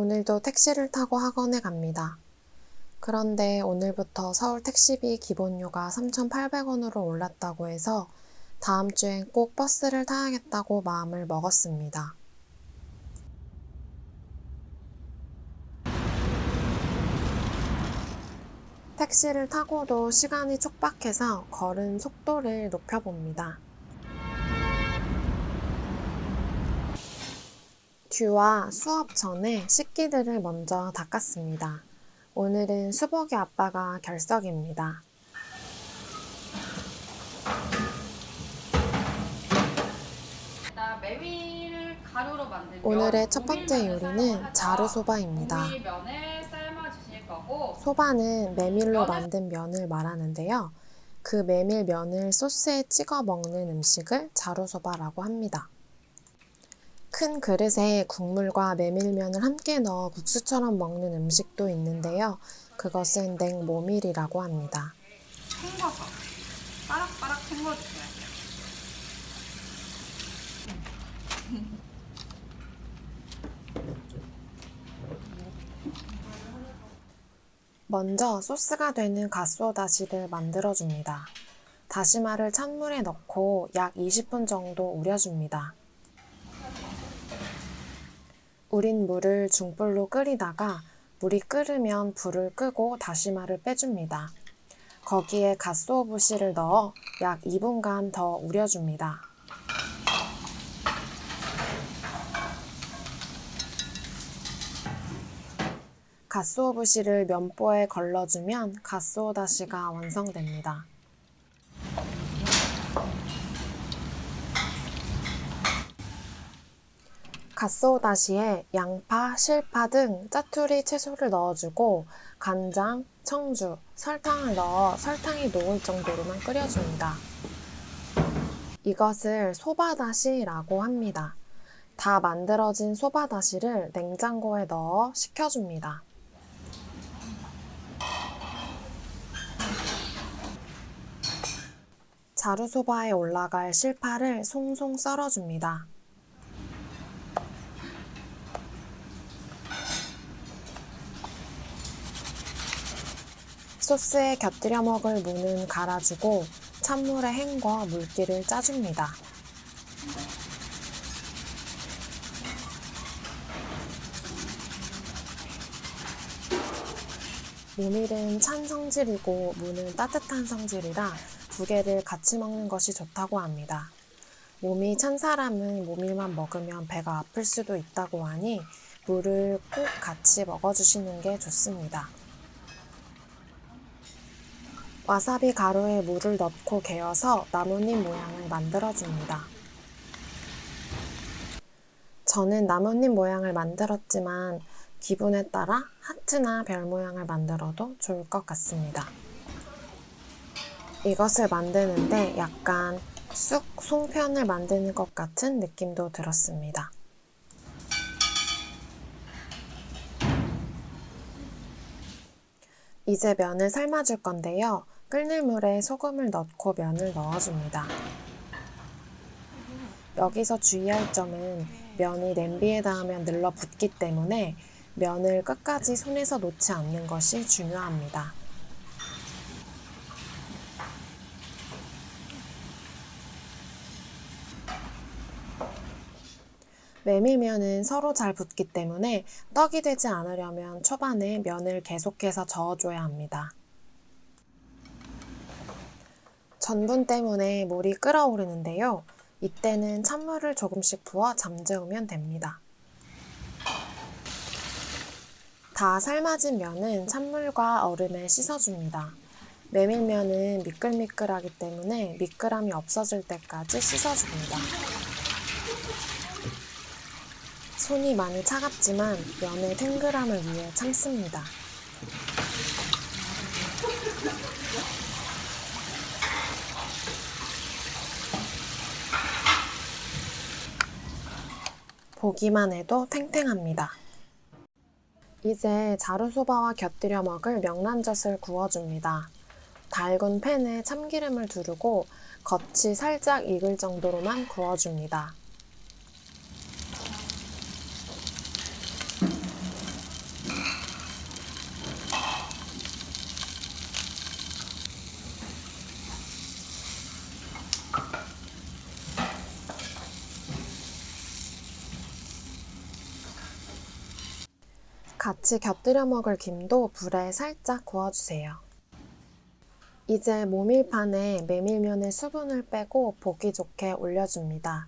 오늘도 택시를 타고 학원에 갑니다. 그런데 오늘부터 서울 택시비 기본료가 3,800원으로 올랐다고 해서 다음 주엔 꼭 버스를 타야겠다고 마음을 먹었습니다. 택시를 타고도 시간이 촉박해서 걸은 속도를 높여봅니다. 듀와 수업 전에 식기들을 먼저 닦았습니다. 오늘은 수복이 아빠가 결석입니다. 메밀 가루로 만든 오늘의 첫 번째 요리는 자루소바입니다. 메밀면을 삶아 주실 거고, 소바는 메밀로 만든 면을 말하는데요. 그 메밀면을 소스에 찍어 먹는 음식을 자루소바라고 합니다. 큰 그릇에 국물과 메밀면을 함께 넣어 국수처럼 먹는 음식도 있는데요. 그것은 냉모밀이라고 합니다. 헹궈서 빠락빠락 헹궈주셔야 돼요. 먼저 소스가 되는 가쓰오다시를 만들어줍니다. 다시마를 찬물에 넣고 약 20분 정도 우려줍니다. 우린 물을 중불로 끓이다가 물이 끓으면 불을 끄고 다시마를 빼줍니다. 거기에 가쓰오부시를 넣어 약 2분간 더 우려줍니다. 가쓰오부시를 면보에 걸러주면 가쓰오다시가 완성됩니다. 가쓰오다시에 양파, 실파 등 짜투리 채소를 넣어주고 간장, 청주, 설탕을 넣어 설탕이 녹을 정도로만 끓여줍니다. 이것을 소바다시라고 합니다. 다 만들어진 소바다시를 냉장고에 넣어 식혀줍니다. 자루소바에 올라갈 실파를 송송 썰어줍니다. 소스에 곁들여 먹을 무는 갈아주고 찬물에 헹궈 물기를 짜줍니다. 모밀은 찬 성질이고 무는 따뜻한 성질이라 두 개를 같이 먹는 것이 좋다고 합니다. 몸이 찬 사람은 모밀만 먹으면 배가 아플 수도 있다고 하니 무를 꼭 같이 먹어주시는 게 좋습니다. 와사비 가루에 물을 넣고 개어서 나뭇잎 모양을 만들어줍니다. 저는 나뭇잎 모양을 만들었지만 기분에 따라 하트나 별 모양을 만들어도 좋을 것 같습니다. 이것을 만드는데 약간 쑥 송편을 만드는 것 같은 느낌도 들었습니다. 이제 면을 삶아줄 건데요. 끓는 물에 소금을 넣고 면을 넣어줍니다. 여기서 주의할 점은 면이 냄비에 닿으면 늘러붙기 때문에 면을 끝까지 손에서 놓지 않는 것이 중요합니다. 메밀면은 서로 잘 붙기 때문에 떡이 되지 않으려면 초반에 면을 계속해서 저어줘야 합니다. 전분 때문에 물이 끓어오르는데요. 이때는 찬물을 조금씩 부어 잠재우면 됩니다. 다 삶아진 면은 찬물과 얼음에 씻어줍니다. 메밀면은 미끌미끌하기 때문에 미끌함이 없어질 때까지 씻어줍니다. 손이 많이 차갑지만 면의 탱글함을 위해 참습니다. 보기만 해도 탱탱합니다. 이제 자루소바와 곁들여 먹을 명란젓을 구워줍니다. 달군 팬에 참기름을 두르고 겉이 살짝 익을 정도로만 구워줍니다. 같이 곁들여 먹을 김도 불에 살짝 구워주세요. 이제 모밀판에 메밀면의 수분을 빼고 보기 좋게 올려줍니다.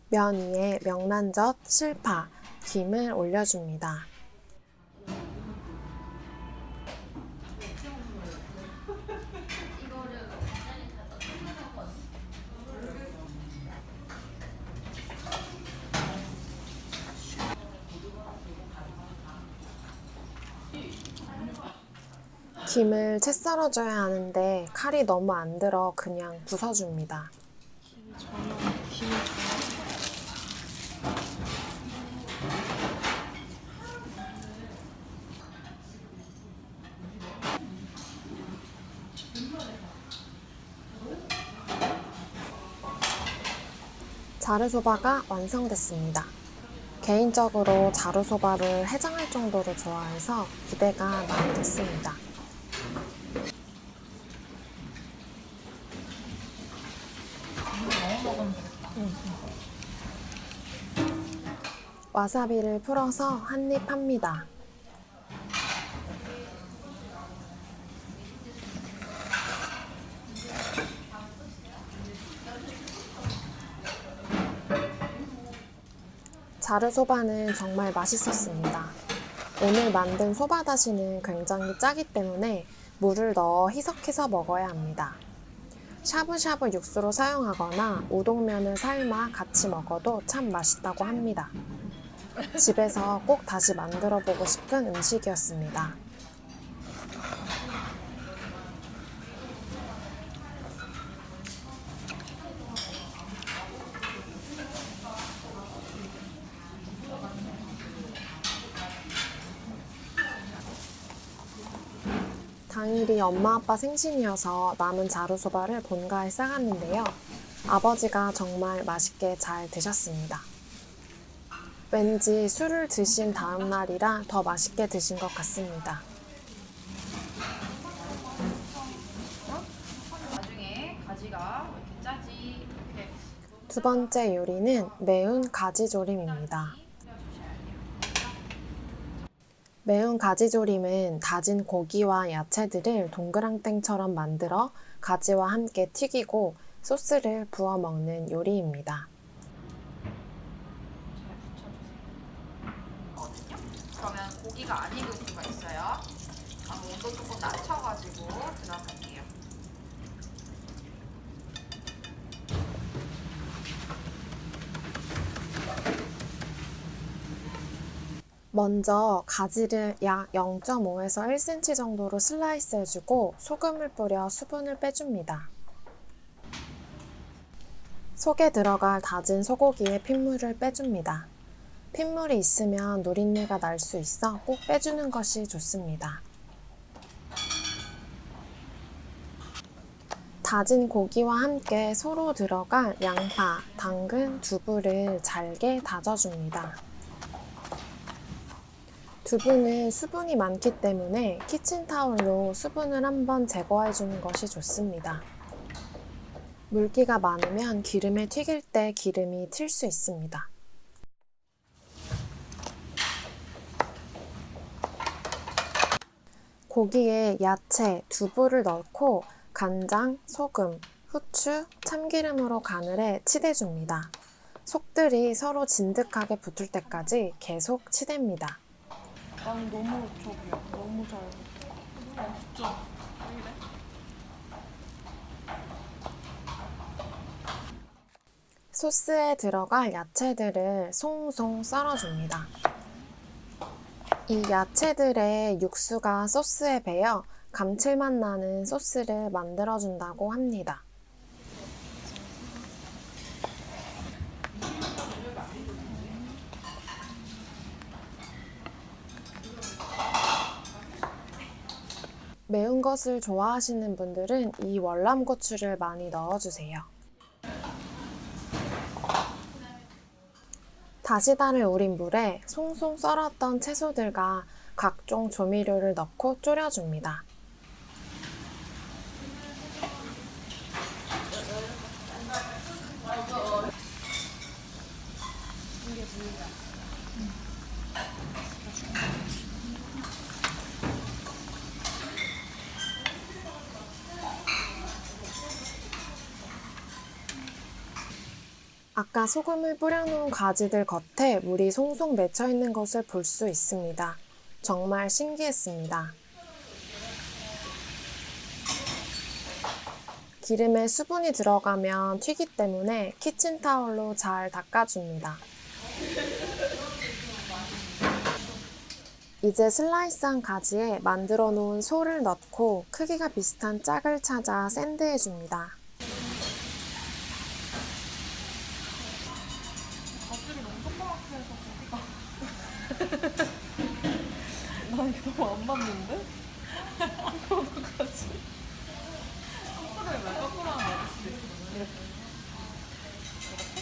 면 위에 명란젓, 실파, 김을 올려줍니다. 김을 채 썰어줘야 하는데 칼이 너무 안 들어 그냥 부숴줍니다. 자르소바가 완성됐습니다. 개인적으로 자루소바를 해장할 정도로 좋아해서 기대가 많이 됐습니다. 와사비를 풀어서 한 입 합니다. 자르소바는 정말 맛있었습니다. 오늘 만든 소바다시는 굉장히 짜기 때문에 물을 넣어 희석해서 먹어야 합니다. 샤브샤브 육수로 사용하거나 우동면을 삶아 같이 먹어도 참 맛있다고 합니다. 집에서 꼭 다시 만들어 보고 싶은 음식이었습니다. 당일이 엄마 아빠 생신이어서 남은 자루소바를 본가에 싸갔는데요. 아버지가 정말 맛있게 잘 드셨습니다. 왠지 술을 드신 다음 날이라 더 맛있게 드신 것 같습니다. 나중에 가지가 왜 이렇게 짜지? 이렇게 두 번째 요리는 매운 가지조림입니다. 매운 가지조림은 다진 고기와 야채들을 동그랑땡처럼 만들어 가지와 함께 튀기고 소스를 부어 먹는 요리입니다. 그러면 고기가 안 익을 수가 있어요. 그럼 온도 조금 낮춰가지고 들어갈게요. 먼저 가지를 약 0.5에서 1cm 정도로 슬라이스 해주고 소금을 뿌려 수분을 빼줍니다. 속에 들어갈 다진 소고기의 핏물을 빼줍니다. 핏물이 있으면 누린내가 날 수 있어 꼭 빼주는 것이 좋습니다. 다진 고기와 함께 소로 들어갈 양파, 당근, 두부를 잘게 다져줍니다. 두부는 수분이 많기 때문에 키친타올로 수분을 한번 제거해주는 것이 좋습니다. 물기가 많으면 기름에 튀길 때 기름이 튈 수 있습니다. 고기에 야채, 두부를 넣고 간장, 소금, 후추, 참기름으로 간을 해 치대줍니다. 속들이 서로 진득하게 붙을 때까지 계속 치댑니다. 난 너무 저기야. 너무 잘 붙어. 소스에 들어갈 야채들을 송송 썰어줍니다. 이 야채들의 육수가 소스에 배어 감칠맛 나는 소스를 만들어준다고 합니다. 매운 것을 좋아하시는 분들은 이 월남고추를 많이 넣어주세요. 다시다를 우린 물에 송송 썰었던 채소들과 각종 조미료를 넣고 졸여줍니다. 이게 물이야. 아까 소금을 뿌려놓은 가지들 겉에 물이 송송 맺혀 있는 것을 볼 수 있습니다. 정말 신기했습니다. 기름에 수분이 들어가면 튀기 때문에 키친타올로 잘 닦아줍니다. 이제 슬라이스한 가지에 만들어 놓은 소를 넣고 크기가 비슷한 짝을 찾아 샌드해줍니다. 가지를 너무 조그맣게 해서 고기가 나 이게 너무 안 맞는데? 어떡하지? 거꾸로 왜 거꾸로 하면 먹을 수도 있어. 이렇게.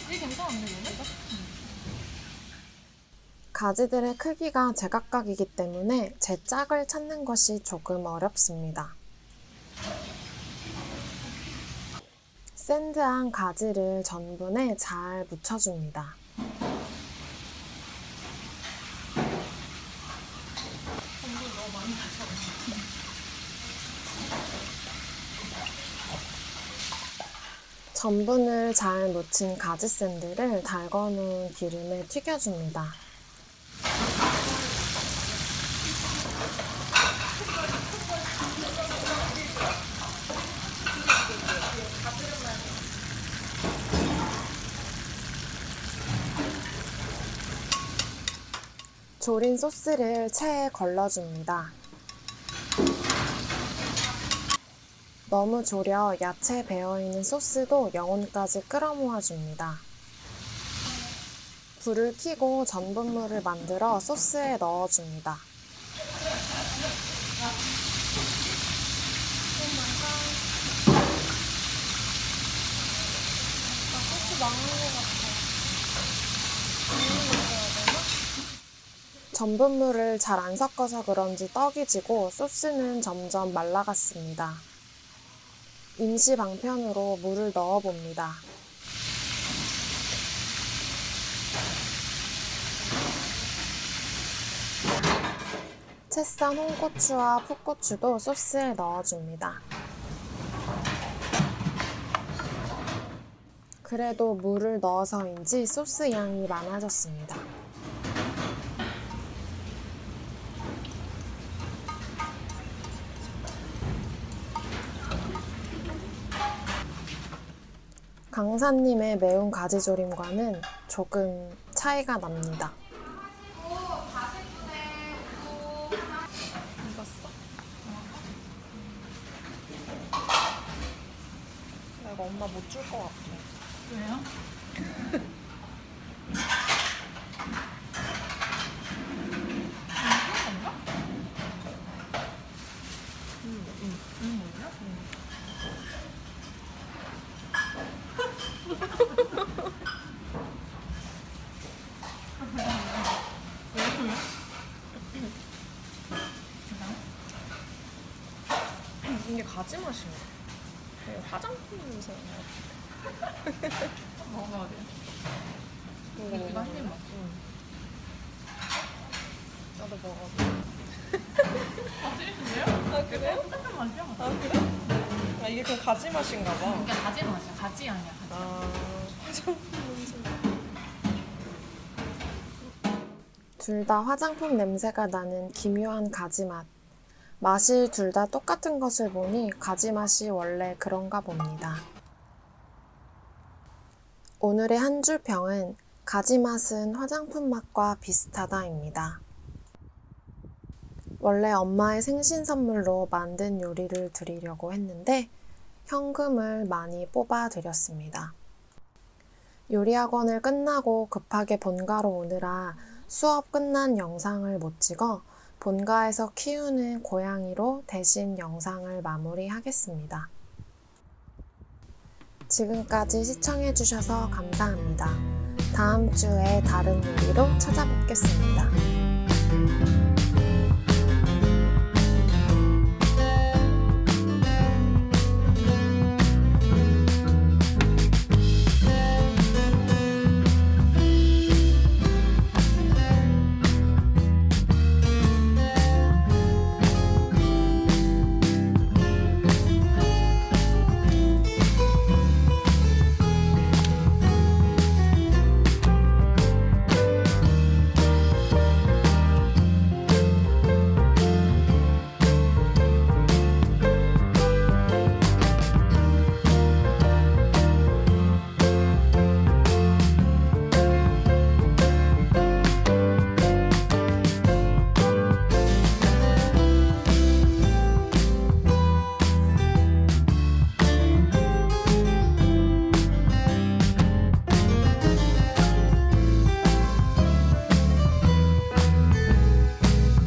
이게 괜찮은데 얘는? 가지들의 크기가 제각각이기 때문에 제 짝을 찾는 것이 조금 어렵습니다. 샌드한 가지를 전분에 잘 묻혀줍니다. 전분을 잘 묻힌 가지 샌드를 달궈놓은 기름에 튀겨줍니다. 졸인 소스를 체에 걸러줍니다. 너무 졸여 야채에 배어있는 소스도 영혼까지 끌어모아줍니다. 불을 켜고 전분물을 만들어 소스에 넣어줍니다. 소스 막는 것 같아. 전분물을 잘 안 섞어서 그런지 떡이 지고 소스는 점점 말라갔습니다. 임시 방편으로 물을 넣어봅니다. 채 썬 홍고추와 풋고추도 소스에 넣어줍니다. 그래도 물을 넣어서인지 소스 양이 많아졌습니다. 강사님의 매운 가지조림과는 조금 차이가 납니다. 익었어? 내가 엄마 못 줄 것 같아. 왜요? 이게 가지 맛이네. 되게 화장품 냄새 나. 먹어야 돼. 이거 이거 한 입만. 응. 나도 먹어. 맛있는데요? 아 그래? 똑같은 맛이야. 아 그래? 아 이게 그냥 가지 맛인가 봐. 이게 가지 맛이야. 가지 아니야. 가지. 아 화장품 냄새. 둘 다 화장품 냄새가 나는 기묘한 가지 맛. 맛이 둘 다 똑같은 것을 보니 가지 맛이 원래 그런가 봅니다. 오늘의 한 줄 평은 가지 맛은 화장품 맛과 비슷하다입니다. 원래 엄마의 생신 선물로 만든 요리를 드리려고 했는데 현금을 많이 뽑아 드렸습니다. 요리학원을 끝나고 급하게 본가로 오느라 수업 끝난 영상을 못 찍어 본가에서 키우는 고양이로 대신 영상을 마무리하겠습니다. 지금까지 시청해주셔서 감사합니다. 다음 주에 다른 요리로 찾아뵙겠습니다.